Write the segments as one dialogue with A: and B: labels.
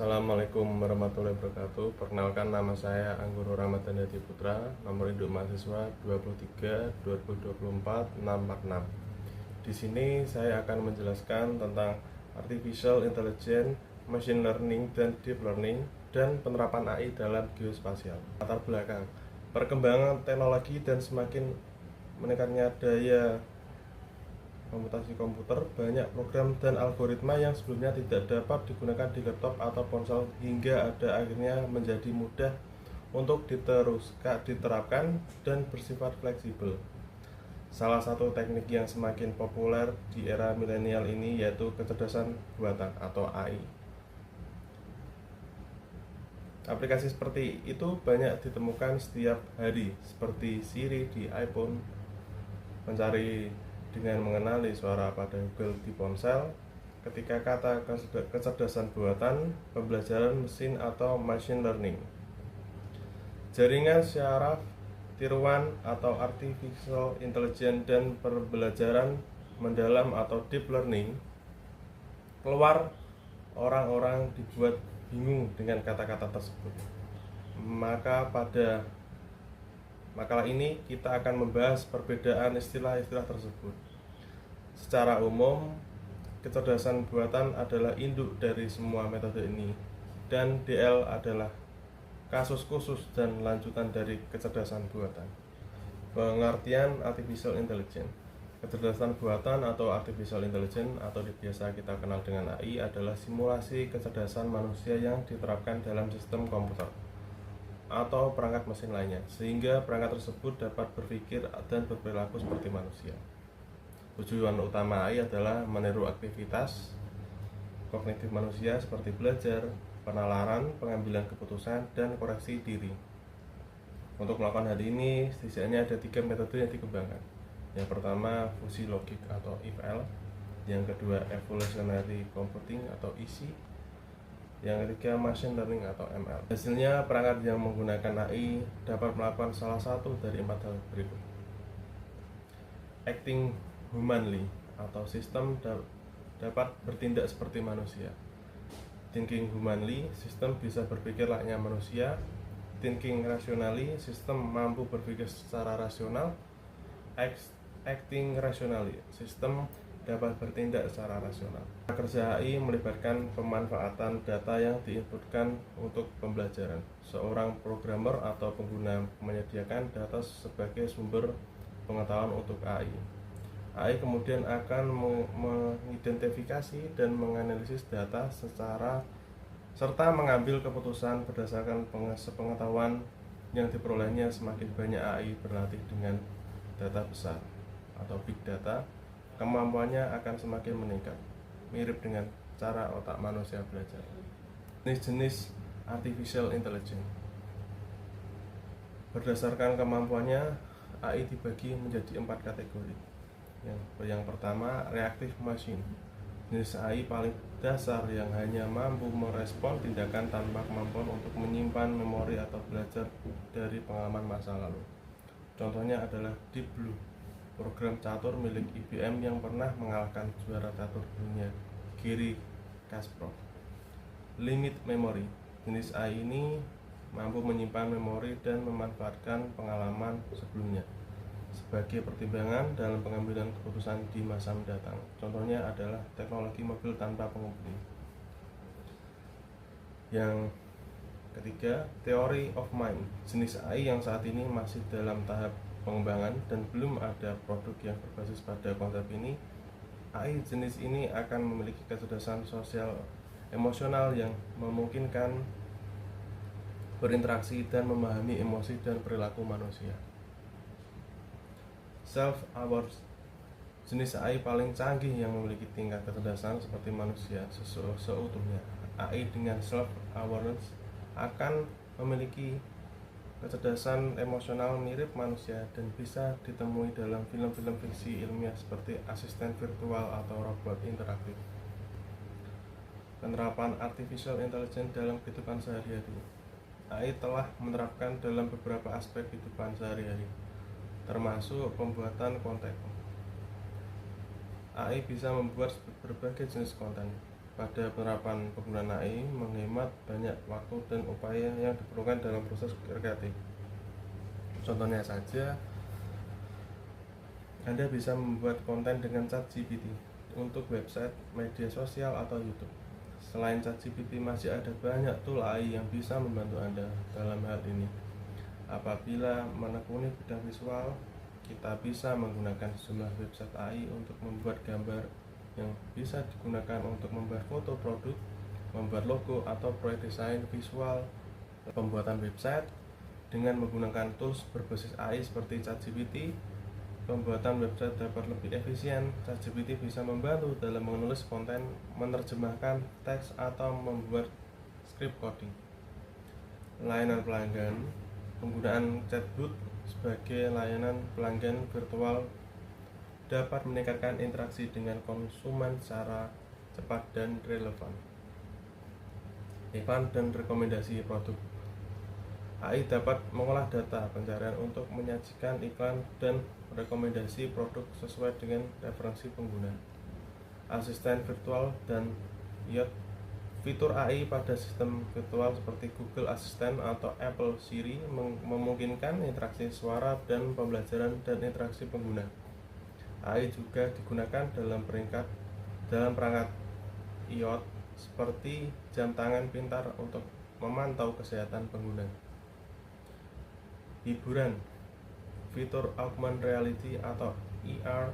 A: Assalamualaikum warahmatullahi wabarakatuh. Perkenalkan, nama saya Anggoro Ramadhan Hadi Putra, nomor induk mahasiswa 23 2024 646. Di sini saya akan menjelaskan tentang artificial intelligence, machine learning dan deep learning dan penerapan AI dalam geospasial. Latar belakang perkembangan teknologi dan semakin meningkatnya daya komputasi komputer, banyak program dan algoritma yang sebelumnya tidak dapat digunakan di laptop atau ponsel hingga ada akhirnya menjadi mudah untuk diterapkan dan bersifat fleksibel. Salah satu teknik yang semakin populer di era milenial ini yaitu kecerdasan buatan atau AI. Aplikasi seperti itu banyak ditemukan setiap hari, seperti Siri di iPhone, mencari dengan mengenali suara pada Google di ponsel, ketika kata kecerdasan buatan, pembelajaran mesin atau machine learning. Jaringan syaraf, tiruan atau artificial intelligence dan pembelajaran mendalam atau deep learning. Keluar, orang-orang dibuat bingung dengan kata-kata tersebut. Maka pada makalah ini kita akan membahas perbedaan istilah-istilah tersebut. Secara umum, kecerdasan buatan adalah induk dari semua metode ini, dan DL adalah kasus khusus dan lanjutan dari kecerdasan buatan. Pengertian artificial intelligence. Kecerdasan buatan atau artificial intelligence atau biasa kita kenal dengan AI adalah simulasi kecerdasan manusia yang diterapkan dalam sistem komputer atau perangkat mesin lainnya, sehingga perangkat tersebut dapat berpikir dan berperilaku seperti manusia. Tujuan utama AI adalah meniru aktivitas kognitif manusia seperti belajar, penalaran, pengambilan keputusan, dan koreksi diri. Untuk melakukan hal ini, setidaknya ada 3 metode yang dikembangkan. Yang pertama, fusi logik atau if-else. Yang kedua, evolutionary computing atau EC. Yang ketiga, machine learning atau ML. Hasilnya, perangkat yang menggunakan AI dapat melakukan salah satu dari 4 hal berikut. Acting humanly atau sistem dapat bertindak seperti manusia. Thinking humanly, sistem bisa berpikir layaknya manusia. Thinking rationally, sistem mampu berpikir secara rasional. Acting rationally, sistem dapat bertindak secara rasional. Kerja AI melibatkan pemanfaatan data yang diinputkan untuk pembelajaran. Seorang programmer atau pengguna menyediakan data sebagai sumber pengetahuan untuk AI. AI kemudian akan mengidentifikasi dan menganalisis data serta mengambil keputusan berdasarkan pengetahuan yang diperolehnya. Semakin banyak AI berlatih dengan data besar atau big data, kemampuannya akan semakin meningkat, mirip dengan cara otak manusia belajar. Jenis-jenis artificial intelligence. Berdasarkan kemampuannya, AI dibagi menjadi 4 kategori. Yang pertama, reactive machine. Jenis AI paling dasar yang hanya mampu merespon tindakan tanpa kemampuan untuk menyimpan memori atau belajar dari pengalaman masa lalu. Contohnya adalah Deep Blue, program catur milik IBM yang pernah mengalahkan juara catur dunia Garry Kasparov. Limit memory. Jenis AI ini mampu menyimpan memori dan memanfaatkan pengalaman sebelumnya sebagai pertimbangan dalam pengambilan keputusan di masa mendatang. Contohnya adalah teknologi mobil tanpa pengemudi. Yang ketiga, theory of mind. Jenis AI yang saat ini masih dalam tahap pengembangan dan belum ada produk yang berbasis pada konsep ini. AI jenis ini akan memiliki kecerdasan sosial emosional yang memungkinkan berinteraksi dan memahami emosi dan perilaku manusia. Self-aware. Jenis AI paling canggih yang memiliki tingkat kecerdasan seperti manusia seutuhnya. AI dengan self-awareness akan memiliki kecerdasan emosional mirip manusia dan bisa ditemui dalam film-film fiksi ilmiah seperti asisten virtual atau robot interaktif. Penerapan artificial intelligence dalam kehidupan sehari-hari. AI telah menerapkan dalam beberapa aspek kehidupan sehari-hari, termasuk pembuatan konten. AI bisa membuat berbagai jenis konten, pada penerapan penggunaan AI menghemat banyak waktu dan upaya yang diperlukan dalam proses kreatif. Contohnya saja, Anda bisa membuat konten dengan ChatGPT untuk website, media sosial, atau YouTube. Selain ChatGPT, masih ada banyak tool AI yang bisa membantu Anda dalam hal ini. Apabila menekuni bidang visual, kita bisa menggunakan sejumlah website AI untuk membuat gambar yang bisa digunakan untuk membuat foto produk, membuat logo, atau proyek desain visual. Pembuatan website dengan menggunakan tools berbasis AI seperti ChatGPT, pembuatan website dapat lebih efisien. ChatGPT bisa membantu dalam menulis konten, menerjemahkan teks, atau membuat script coding. Layanan pelanggan. Penggunaan chatbot sebagai layanan pelanggan virtual dapat meningkatkan interaksi dengan konsumen secara cepat dan relevan. Iklan dan rekomendasi produk. AI dapat mengolah data pencarian untuk menyajikan iklan dan rekomendasi produk sesuai dengan referensi pengguna. Asisten virtual dan IoT. Fitur AI pada sistem virtual seperti Google Assistant atau Apple Siri memungkinkan interaksi suara dan pembelajaran dan interaksi pengguna. AI juga digunakan dalam perangkat IoT seperti jam tangan pintar untuk memantau kesehatan pengguna. Hiburan. Fitur augmented reality atau AR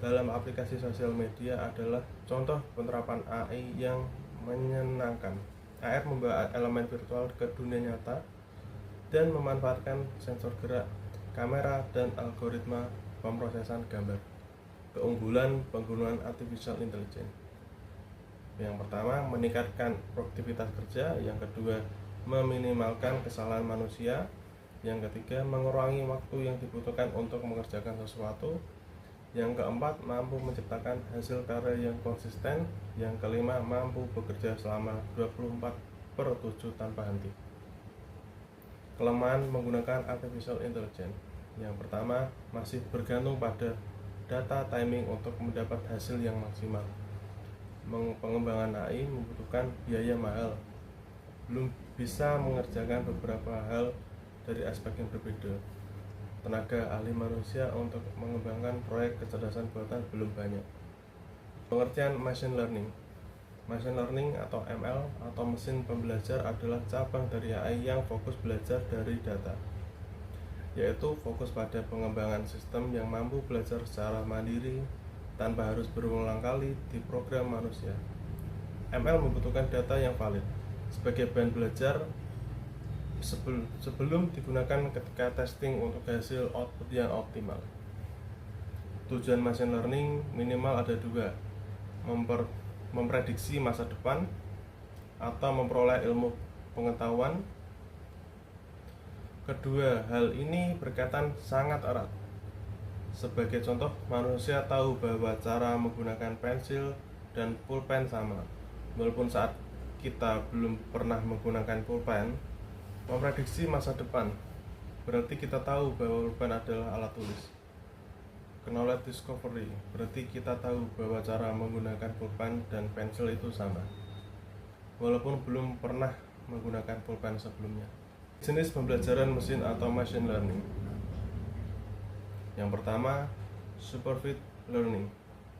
A: dalam aplikasi sosial media adalah contoh penerapan AI yang menyenangkan. AR membawa elemen virtual ke dunia nyata dan memanfaatkan sensor gerak, kamera, dan algoritma pemrosesan gambar. Keunggulan penggunaan artificial intelligence. Yang pertama, meningkatkan produktivitas kerja. Yang kedua, meminimalkan kesalahan manusia. Yang ketiga, mengurangi waktu yang dibutuhkan untuk mengerjakan sesuatu. Yang keempat, mampu menciptakan hasil karya yang konsisten. Yang kelima, mampu bekerja selama 24/7 tanpa henti. Kelemahan menggunakan artificial intelligence. Yang pertama, masih bergantung pada data timing untuk mendapat hasil yang maksimal. Pengembangan AI membutuhkan biaya mahal. Belum bisa mengerjakan beberapa hal dari aspek yang berbeda. Tenaga ahli manusia untuk mengembangkan proyek kecerdasan buatan belum banyak. Pengertian machine learning. Machine learning atau ML atau mesin pembelajar adalah cabang dari AI yang fokus belajar dari data, yaitu fokus pada pengembangan sistem yang mampu belajar secara mandiri tanpa harus berulang kali diprogram manusia. ML membutuhkan data yang valid sebagai bahan belajar sebelum digunakan ketika testing untuk hasil output yang optimal. Tujuan machine learning minimal ada dua: memprediksi masa depan atau memperoleh ilmu pengetahuan. Kedua hal ini berkaitan sangat erat. Sebagai contoh, manusia tahu bahwa cara menggunakan pensil dan pulpen sama, walaupun saat kita belum pernah menggunakan pulpen. Memprediksi masa depan berarti kita tahu bahwa pulpen adalah alat tulis. Knowledge discovery berarti kita tahu bahwa cara menggunakan pulpen dan pensil itu sama, walaupun belum pernah menggunakan pulpen sebelumnya. Jenis pembelajaran mesin atau machine learning. Yang pertama, supervised learning.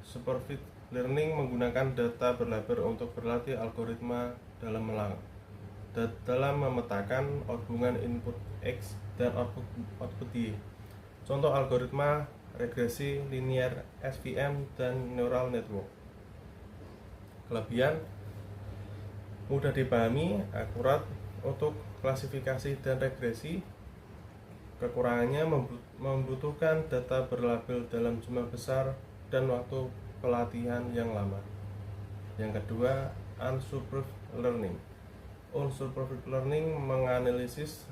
A: Supervised learning menggunakan data berlabel untuk berlatih algoritma dalam memetakan hubungan input X dan output Y. Contoh algoritma regresi linear, SVM, dan neural network. Kelebihan: mudah dipahami, akurat untuk klasifikasi dan regresi. Kekurangannya membutuhkan data berlabel dalam jumlah besar dan waktu pelatihan yang lama. Yang kedua, unsupervised learning. Unsupervised learning menganalisis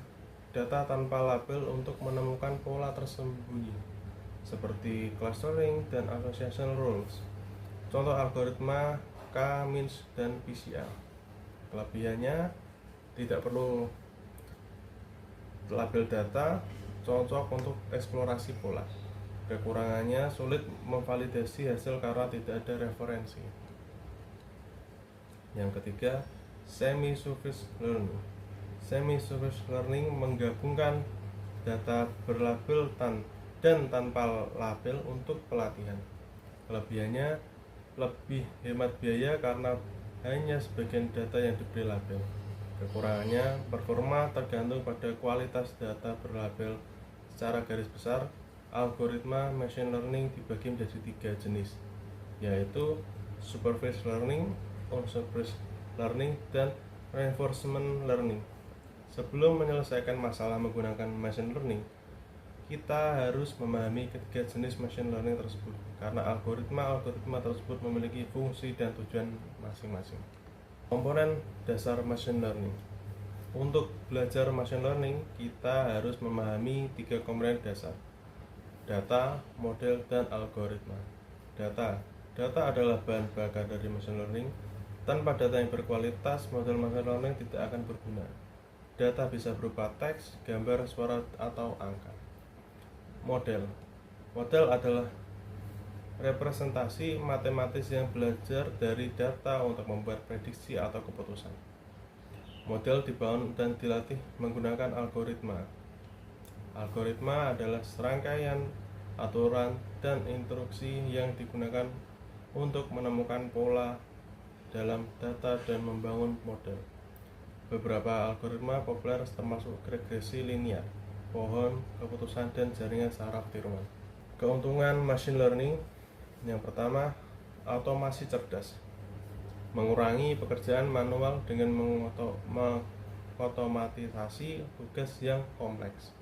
A: data tanpa label untuk menemukan pola tersembunyi seperti clustering dan association rules. Contoh algoritma K-means dan PCR. Kelebihannya tidak perlu label data, cocok untuk eksplorasi pola. Kekurangannya sulit memvalidasi hasil karena tidak ada referensi. Yang ketiga, semi-surface learning. Semi-surface learning menggabungkan data berlabel dan tanpa label untuk pelatihan. Kelebihannya lebih hemat biaya karena hanya sebagian data yang diberi label. Kekurangannya, performa tergantung pada kualitas data berlabel. Secara garis besar, algoritma machine learning dibagi menjadi 3 jenis, yaitu supervised learning, unsupervised learning, dan reinforcement learning. Sebelum menyelesaikan masalah menggunakan machine learning, kita harus memahami ketiga jenis machine learning tersebut, karena algoritma tersebut memiliki fungsi dan tujuan masing-masing. Komponen dasar machine learning. Untuk belajar machine learning, kita harus memahami 3 komponen dasar: data, model, dan algoritma. Data adalah bahan bakar dari machine learning. Tanpa data yang berkualitas, model machine learning tidak akan berguna. Data bisa berupa teks, gambar, suara, atau angka. Model adalah representasi matematis yang belajar dari data untuk membuat prediksi atau keputusan. Model dibangun dan dilatih menggunakan algoritma. Algoritma adalah serangkaian aturan dan instruksi yang digunakan untuk menemukan pola dalam data dan membangun model. Beberapa algoritma populer termasuk regresi linear, pohon keputusan, dan jaringan saraf Tirman. Keuntungan machine learning. Yang pertama, otomasi cerdas. Mengurangi pekerjaan manual dengan mengotomatisasi tugas yang kompleks.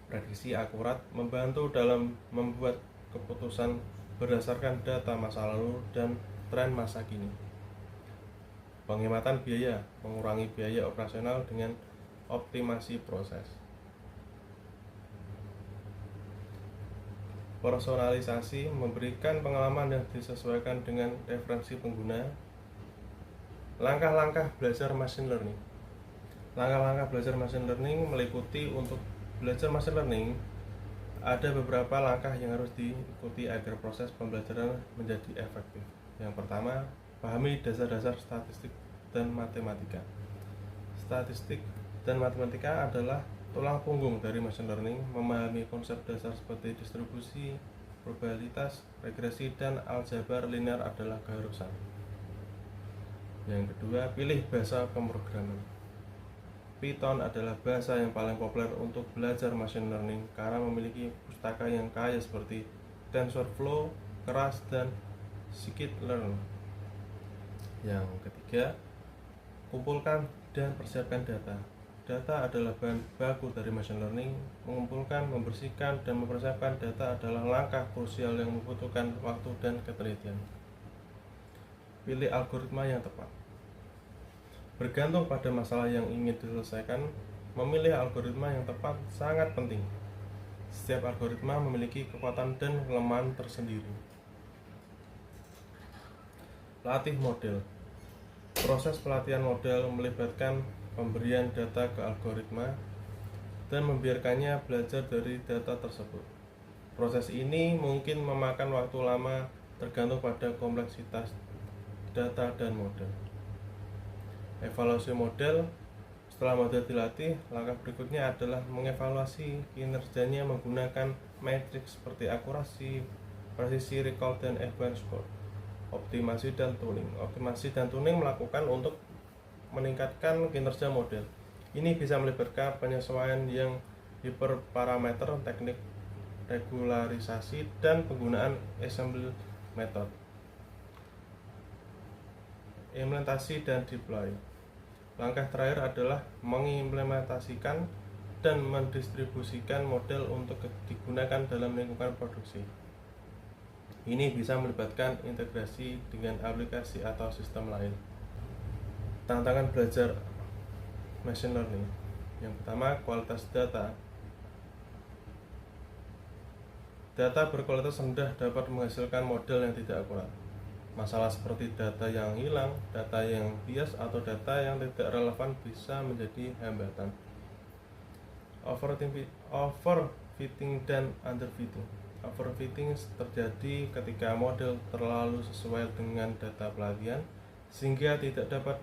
A: Prediksi akurat, membantu dalam membuat keputusan berdasarkan data masa lalu dan tren masa kini. Penghematan biaya, mengurangi biaya operasional dengan optimasi proses. Personalisasi, memberikan pengalaman yang disesuaikan dengan referensi pengguna. Langkah-langkah belajar machine learning. Langkah-langkah belajar machine learning meliputi untuk belajar machine learning ada beberapa langkah yang harus diikuti agar proses pembelajaran menjadi efektif. Yang pertama, pahami dasar-dasar statistik dan matematika. Statistik dan matematika adalah tulang punggung dari machine learning. Memahami konsep dasar seperti distribusi, probabilitas, regresi, dan aljabar linear adalah keharusan. Yang kedua, pilih bahasa pemrograman. Python adalah bahasa yang paling populer untuk belajar machine learning karena memiliki pustaka yang kaya seperti TensorFlow, Keras, dan Scikit-learn. Yang ketiga, kumpulkan dan persiapkan data. Data adalah bahan baku dari machine learning. Mengumpulkan, membersihkan, dan mempersiapkan data adalah langkah krusial yang membutuhkan waktu dan ketelitian. Pilih algoritma yang tepat. Bergantung pada masalah yang ingin diselesaikan, memilih algoritma yang tepat sangat penting. Setiap algoritma memiliki kekuatan dan kelemahan tersendiri. Latih model. Proses pelatihan model melibatkan pemberian data ke algoritma dan membiarkannya belajar dari data tersebut. Proses ini mungkin memakan waktu lama tergantung pada kompleksitas data dan model. Evaluasi model. Setelah model dilatih, langkah berikutnya adalah mengevaluasi kinerjanya menggunakan metrik seperti akurasi, presisi, recall, dan advanced score. Optimasi dan tuning. Optimasi dan tuning melakukan untuk meningkatkan kinerja model. Ini bisa melibatkan penyesuaian yang hiperparameter, teknik regularisasi, dan penggunaan ensemble method. Implementasi dan deploy. Langkah terakhir adalah mengimplementasikan dan mendistribusikan model untuk digunakan dalam lingkungan produksi. Ini bisa melibatkan integrasi dengan aplikasi atau sistem lain. Tantangan belajar machine learning. Yang pertama, kualitas data. Data berkualitas rendah dapat menghasilkan model yang tidak akurat. Masalah seperti data yang hilang, data yang bias, atau data yang tidak relevan bisa menjadi hambatan. Overfitting dan underfitting. Overfitting terjadi ketika model terlalu sesuai dengan data pelatihan, sehingga tidak dapat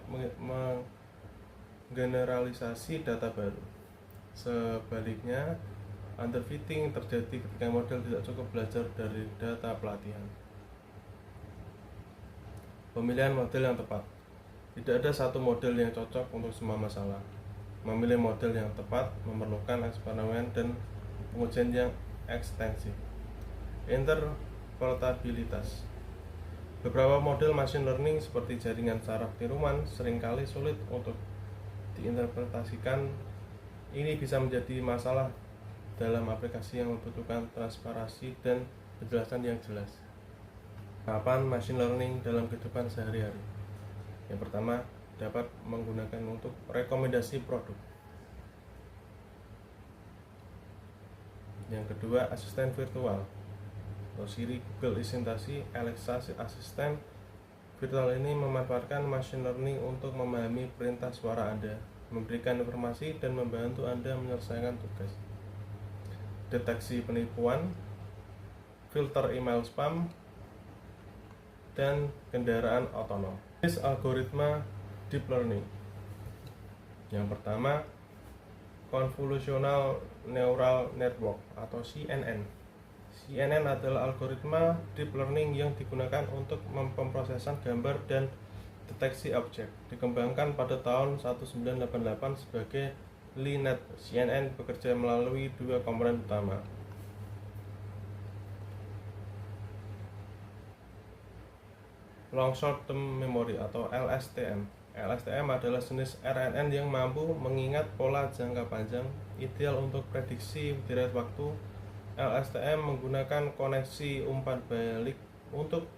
A: menggeneralisasi data baru. Sebaliknya, underfitting terjadi ketika model tidak cukup belajar dari data pelatihan. Pemilihan model yang tepat. Tidak ada satu model yang cocok untuk semua masalah. Memilih model yang tepat memerlukan eksperimen dan pengujian yang ekstensif. Interpretabilitas. Beberapa model machine learning seperti jaringan saraf tiruan seringkali sulit untuk diinterpretasikan. Ini bisa menjadi masalah dalam aplikasi yang membutuhkan transparansi dan penjelasan yang jelas. Penerapan machine learning dalam kehidupan sehari-hari. Yang pertama, dapat menggunakan untuk rekomendasi produk. Yang kedua, asisten virtual atau Siri, Google Assistant, Alexa asisten virtual ini memanfaatkan machine learning untuk memahami perintah suara Anda, memberikan informasi dan membantu Anda menyelesaikan tugas. Deteksi penipuan, filter email spam, dan kendaraan otonom. Jenis algoritma deep learning. Yang pertama, Convolutional Neural Network atau CNN. CNN adalah algoritma deep learning yang digunakan untuk pemrosesan gambar dan deteksi objek. Dikembangkan pada tahun 1988 sebagai LeNet. CNN bekerja melalui dua komponen utama. Long Short Term Memory atau LSTM. LSTM adalah jenis RNN yang mampu mengingat pola jangka panjang, ideal untuk prediksi deret waktu. LSTM menggunakan koneksi umpan balik untuk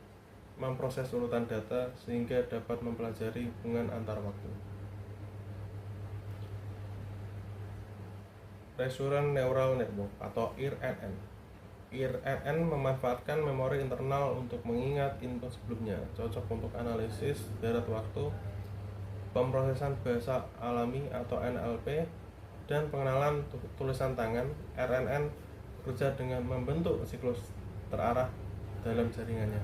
A: memproses urutan data sehingga dapat mempelajari hubungan antar waktu. Recurrent Neural Network atau RNN. RNN memanfaatkan memori internal untuk mengingat input sebelumnya, cocok untuk analisis deret waktu, pemrosesan bahasa alami atau NLP, dan pengenalan tulisan tangan. RNN bekerja dengan membentuk siklus terarah dalam jaringannya.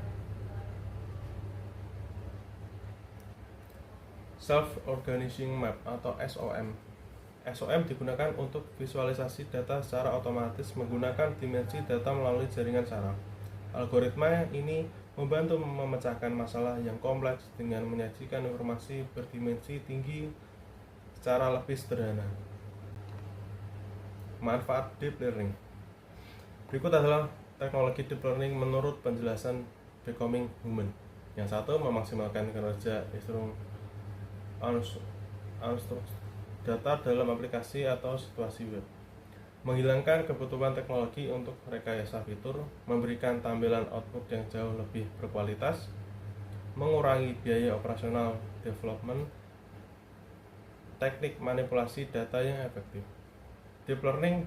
A: Self-Organizing Map atau SOM. SOM digunakan untuk visualisasi data secara otomatis menggunakan dimensi data melalui jaringan saraf. Algoritma ini membantu memecahkan masalah yang kompleks dengan menyajikan informasi berdimensi tinggi secara lebih sederhana. Manfaat deep learning. Berikut adalah teknologi deep learning menurut penjelasan Becoming Human. Yang satu, memaksimalkan kinerja unstructured data dalam aplikasi atau situasi web, menghilangkan kebutuhan teknologi untuk rekayasa fitur, memberikan tampilan output yang jauh lebih berkualitas, mengurangi biaya operasional development, teknik manipulasi data yang efektif. Deep learning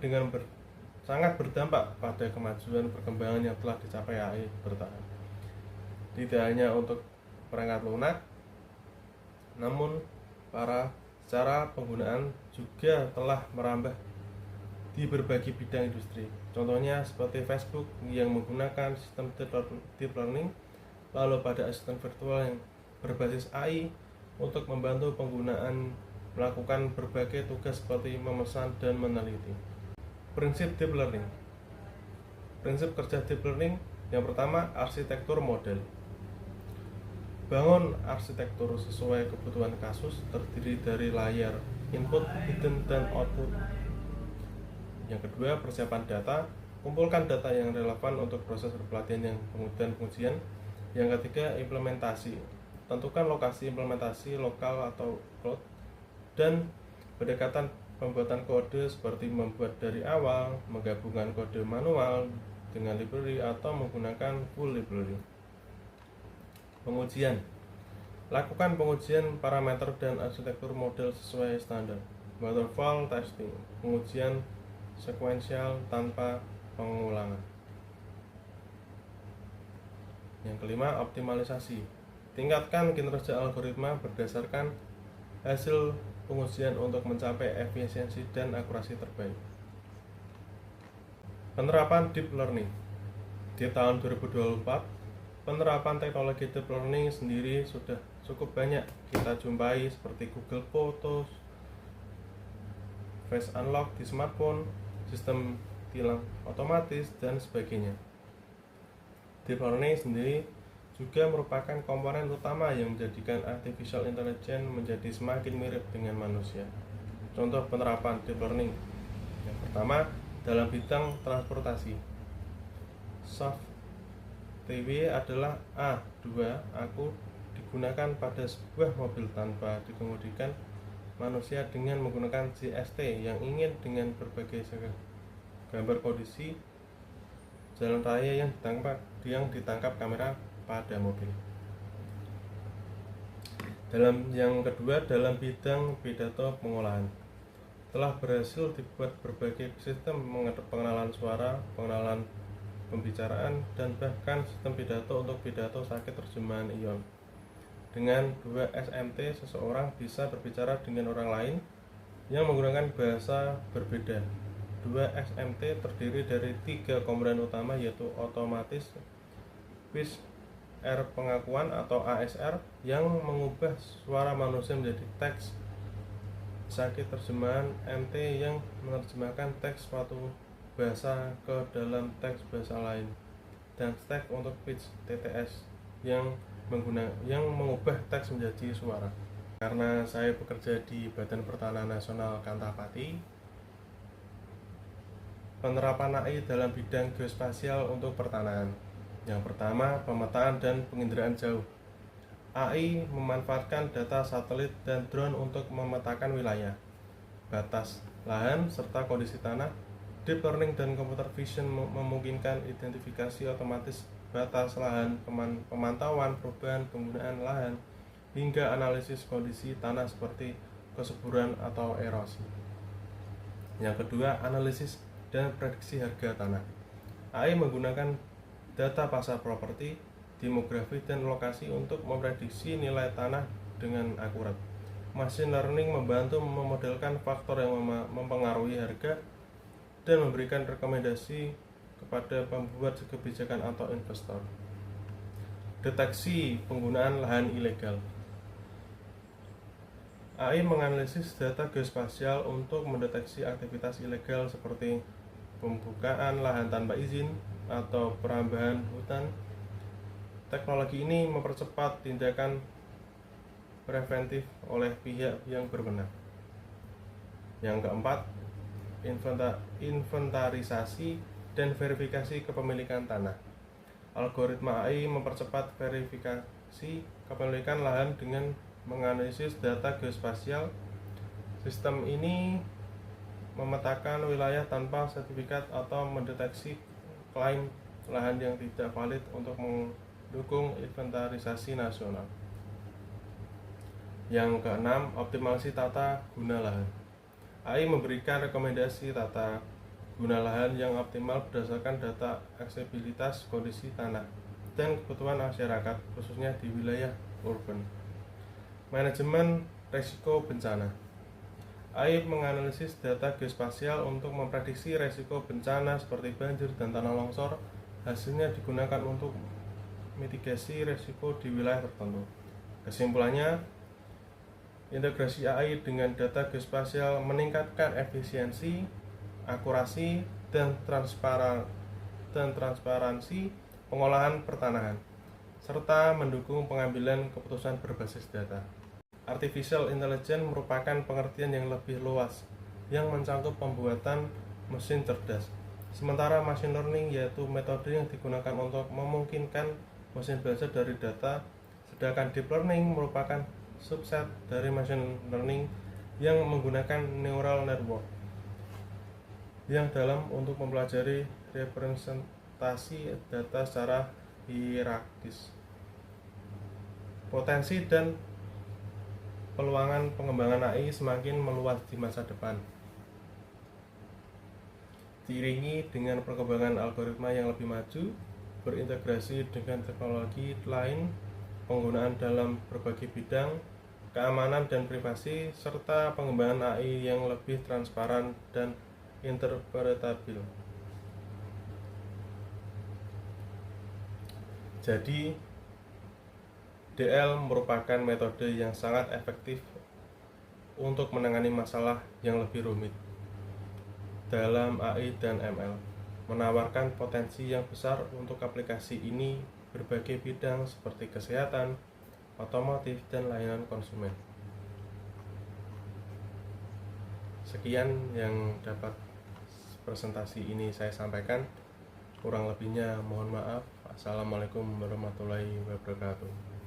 A: sangat berdampak pada kemajuan perkembangan yang telah dicapai AI bertahap. Tidak hanya untuk perangkat lunak, namun cara penggunaan juga telah merambah di berbagai bidang industri. Contohnya seperti Facebook yang menggunakan sistem deep learning, lalu pada asisten virtual yang berbasis AI untuk membantu penggunaan melakukan berbagai tugas seperti memesan dan meneliti. Prinsip deep learning. Prinsip kerja deep learning yang pertama, arsitektur model. Bangun arsitektur sesuai kebutuhan kasus, terdiri dari layar input, hidden, dan output. Yang kedua, persiapan data. Kumpulkan data yang relevan untuk proses pelatihan dan pengujian. Yang ketiga, implementasi. Tentukan lokasi implementasi lokal atau cloud. Dan pendekatan pembuatan kode seperti membuat dari awal, menggabungkan kode manual dengan library, atau menggunakan full library. Pengujian. Lakukan pengujian parameter dan arsitektur model sesuai standar. Waterfall testing. Pengujian sekuensial tanpa pengulangan. Yang kelima, optimalisasi. Tingkatkan kinerja algoritma berdasarkan hasil pengujian untuk mencapai efisiensi dan akurasi terbaik. Penerapan deep learning. Di tahun 2024, penerapan teknologi deep learning sendiri sudah cukup banyak kita jumpai seperti Google Photos, Face Unlock di smartphone, sistem tilang otomatis, dan sebagainya. Deep learning sendiri juga merupakan komponen utama yang menjadikan artificial intelligence menjadi semakin mirip dengan manusia. Contoh penerapan deep learning. Yang pertama, dalam bidang transportasi. SoftTW adalah A2 aku digunakan pada sebuah mobil tanpa dikemudikan manusia dengan menggunakan GST yang ingin dengan berbagai gambar kondisi jalan raya yang ditangkap kamera pada mobil. Yang kedua, dalam bidang pidato pengolahan, telah berhasil dibuat berbagai sistem pengenalan suara, pengenalan pembicaraan, dan bahkan sistem pidato untuk pidato sakit terjemahan ion. Dengan 2 SMT, seseorang bisa berbicara dengan orang lain yang menggunakan bahasa berbeda. 2 SMT terdiri dari 3 komponen utama, yaitu otomatis speech pengakuan atau ASR yang mengubah suara manusia menjadi teks, sakit terjemahan MT yang menerjemahkan teks suatu bahasa ke dalam teks bahasa lain, dan stack untuk speech TTS yang mengubah teks menjadi suara. Karena saya bekerja di Badan Pertanahan Nasional Kantapati, penerapan AI dalam bidang geospasial untuk pertanahan. Yang pertama, pemetaan dan penginderaan jauh. AI memanfaatkan data satelit dan drone untuk memetakan wilayah, batas lahan, serta kondisi tanah. Deep learning dan computer vision memungkinkan identifikasi otomatis batas lahan, pemantauan perubahan penggunaan lahan, hingga analisis kondisi tanah seperti kesuburan atau erosi. Yang kedua, analisis dan prediksi harga tanah. AI menggunakan data pasar properti, demografi, dan lokasi untuk memprediksi nilai tanah dengan akurat. Machine learning membantu memodelkan faktor yang mempengaruhi harga dan memberikan rekomendasi kepada pembuat kebijakan atau investor. Deteksi penggunaan lahan ilegal. AI menganalisis data geospasial untuk mendeteksi aktivitas ilegal seperti pembukaan lahan tanpa izin atau perambahan hutan. Teknologi ini mempercepat tindakan preventif oleh pihak yang berwenang. Yang keempat, inventarisasi dan verifikasi kepemilikan tanah. Algoritma AI mempercepat verifikasi kepemilikan lahan dengan menganalisis data geospasial. Sistem ini memetakan wilayah tanpa sertifikat atau mendeteksi klaim lahan yang tidak valid untuk mendukung inventarisasi nasional. Yang keenam, optimalisasi tata guna lahan. AI memberikan rekomendasi tata guna lahan yang optimal berdasarkan data aksesibilitas, kondisi tanah, dan kebutuhan masyarakat, khususnya di wilayah urban. Manajemen risiko bencana. AI menganalisis data geospasial untuk memprediksi risiko bencana seperti banjir dan tanah longsor. Hasilnya digunakan untuk mitigasi risiko di wilayah tertentu. Kesimpulannya, integrasi AI dengan data geospasial meningkatkan efisiensi, akurasi, dan transparansi pengolahan pertanahan, serta mendukung pengambilan keputusan berbasis data. Artificial Intelligence merupakan pengertian yang lebih luas yang mencakup pembuatan mesin cerdas. Sementara machine learning yaitu metode yang digunakan untuk memungkinkan mesin belajar dari data, sedangkan deep learning merupakan subset dari machine learning yang menggunakan neural network yang dalam untuk mempelajari representasi data secara hierarkis. Potensi dan peluangan pengembangan AI semakin meluas di masa depan, diiringi dengan perkembangan algoritma yang lebih maju, berintegrasi dengan teknologi lain, penggunaan dalam berbagai bidang, keamanan dan privasi, serta pengembangan AI yang lebih transparan dan interpretabil. Jadi DL merupakan metode yang sangat efektif untuk menangani masalah yang lebih rumit. Dalam AI dan ML menawarkan potensi yang besar untuk aplikasi ini berbagai bidang seperti kesehatan, otomotif, dan layanan konsumen. Sekian yang dapat presentasi ini saya sampaikan. Kurang lebihnya mohon maaf. Assalamualaikum warahmatullahi wabarakatuh.